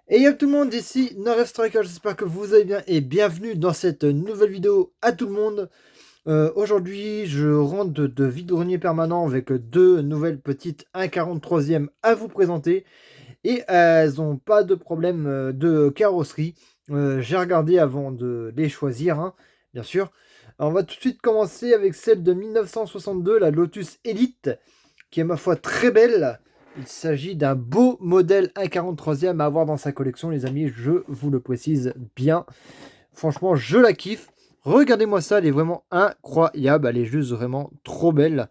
Et yo tout le monde, ici Noref Striker, j'espère que vous allez bien et bienvenue dans cette nouvelle vidéo à tout le monde. Aujourd'hui, je rentre de vide-grenier permanent avec deux nouvelles petites 1,43e à vous présenter. Et elles n'ont pas de problème de carrosserie. J'ai regardé avant de les choisir, hein, bien sûr. Alors, on va tout de suite commencer avec celle de 1962, la Lotus Elite, qui est ma foi très belle. Il s'agit d'un beau modèle 1,43e à avoir dans sa collection, les amis, je vous le précise bien. Franchement, je la kiffe. Regardez-moi ça, elle est vraiment incroyable, elle est juste vraiment trop belle.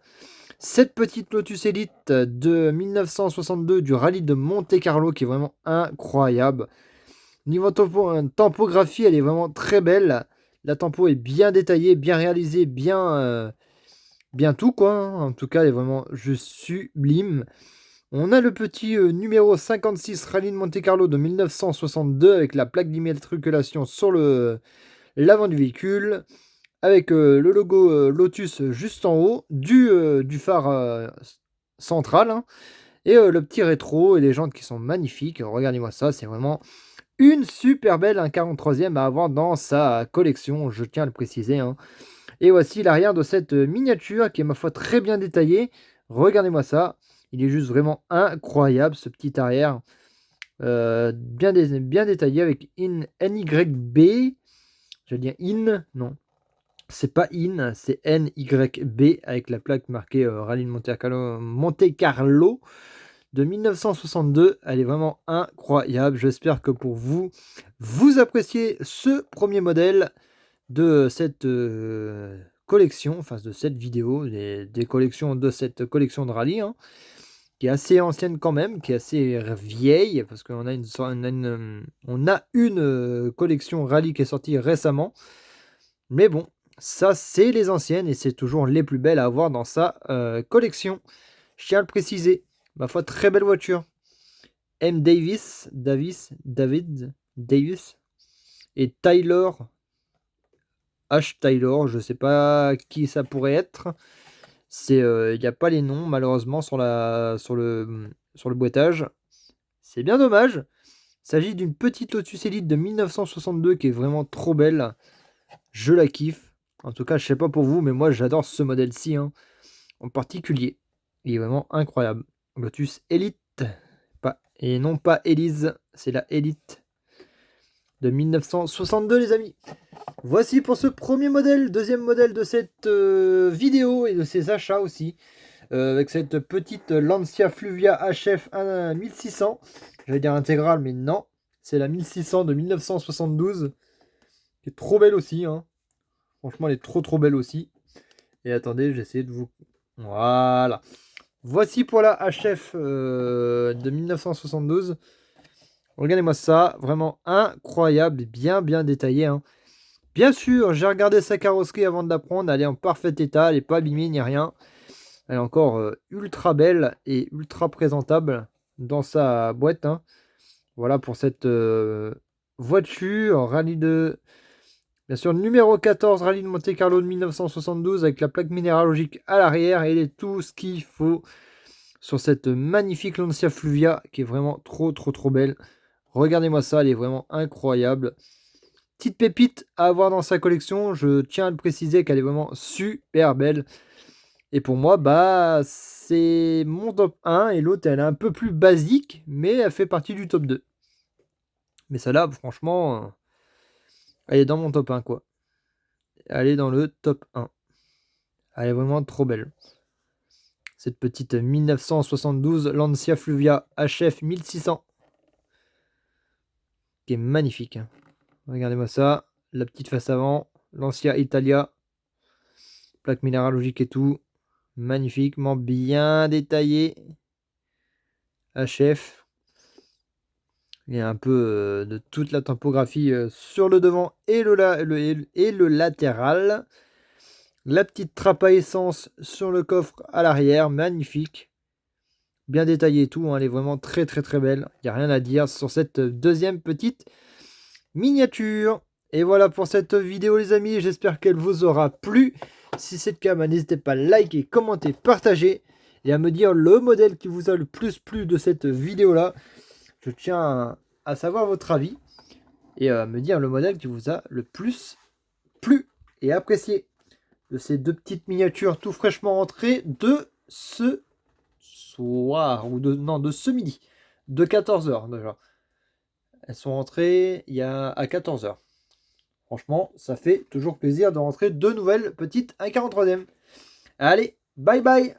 Cette petite Lotus Elite de 1962 du rallye de Monte-Carlo qui est vraiment incroyable. Niveau tempographie, elle est vraiment très belle. La tempo est bien détaillée, bien réalisée, bien tout quoi, hein. En tout cas, elle est vraiment juste sublime. On a le petit numéro 56 Rallye de Monte-Carlo de 1962 avec la plaque d'immatriculation sur l'avant du véhicule, avec le logo Lotus juste en haut du phare central, hein, et le petit rétro et les jantes qui sont magnifiques. Regardez-moi ça, c'est vraiment une super belle 1,43e à avoir dans sa collection, je tiens à le préciser, hein. Et voici l'arrière de cette miniature qui est ma foi très bien détaillée. Regardez-moi ça. Il est juste vraiment incroyable ce petit arrière. Bien détaillé avec NYB. J'allais dire non. C'est pas c'est NYB avec la plaque marquée Rallye de Monte Carlo de 1962. Elle est vraiment incroyable. J'espère que pour vous, vous appréciez ce premier modèle de cette collection, enfin de cette vidéo, des collections de cette collection de rallye, hein, qui est assez ancienne quand même, qui est assez vieille, parce qu'on a une collection rallye qui est sortie récemment. Mais bon, ça c'est les anciennes et c'est toujours les plus belles à avoir dans sa collection. Je tiens à le préciser. Ma foi, très belle voiture. David et Tyler Taylor, je sais pas qui ça pourrait être. Il n'y a pas les noms malheureusement sur le boîtage. C'est bien dommage. Il s'agit d'une petite Lotus Elite de 1962 qui est vraiment trop belle. Je la kiffe. En tout cas, je sais pas pour vous, mais moi j'adore ce modèle-ci, hein, en particulier. Il est vraiment incroyable. Lotus Elite. Et non pas Elise, c'est la Elite de 1962, les amis. Voici pour ce premier modèle, deuxième modèle de cette vidéo et de ses achats aussi. Avec cette petite Lancia Fluvia HF 1600. J'allais dire intégrale, mais non. C'est la 1600 de 1972. Qui est trop belle aussi, hein. Franchement, elle est trop belle aussi. Et attendez, j'essaie de vous... Voilà. Voici pour la HF de 1972. Regardez-moi ça. Vraiment incroyable. Bien détaillé, hein. Bien sûr, j'ai regardé sa carrosserie avant de la prendre. Elle est en parfait état. Elle n'est pas abîmée ni rien. Elle est encore ultra belle et ultra présentable dans sa boîte, hein. Voilà pour cette voiture rallye de... Bien sûr, numéro 14, rallye de Monte-Carlo de 1972 avec la plaque minéralogique à l'arrière et tout ce qu'il faut sur cette magnifique Lancia Fluvia qui est vraiment trop belle. Regardez-moi ça, elle est vraiment incroyable. Petite pépite à avoir dans sa collection, je tiens à le préciser qu'elle est vraiment super belle. Et pour moi, bah, c'est mon top 1 et l'autre, elle est un peu plus basique, mais elle fait partie du top 2. Mais celle-là, franchement, elle est dans mon top 1, quoi. Elle est dans le top 1. Elle est vraiment trop belle. Cette petite 1972 Lancia Fluvia HF 1600. Qui est magnifique, hein. Regardez-moi ça. La petite face avant. Lancia Italia. Plaque minéralogique et tout. Magnifiquement bien détaillé. HF. Il y a un peu de toute la topographie sur le devant et le latéral. La petite trappe à essence sur le coffre à l'arrière, magnifique. Bien détaillé et tout, hein, elle est vraiment très belle. Il n'y a rien à dire sur cette deuxième petite miniature. Et voilà pour cette vidéo les amis, j'espère qu'elle vous aura plu. Si c'est le cas, n'hésitez pas à liker, commenter, partager et à me dire le modèle qui vous a le plus plu de cette vidéo là. Je tiens à savoir votre avis et me dire le modèle qui vous a le plus plu et apprécié de ces deux petites miniatures tout fraîchement rentrées de ce soir, ou de ce midi, de 14h déjà. Elles sont rentrées il y a à 14h. Franchement, ça fait toujours plaisir de rentrer deux nouvelles petites 1,43e. Allez, bye bye!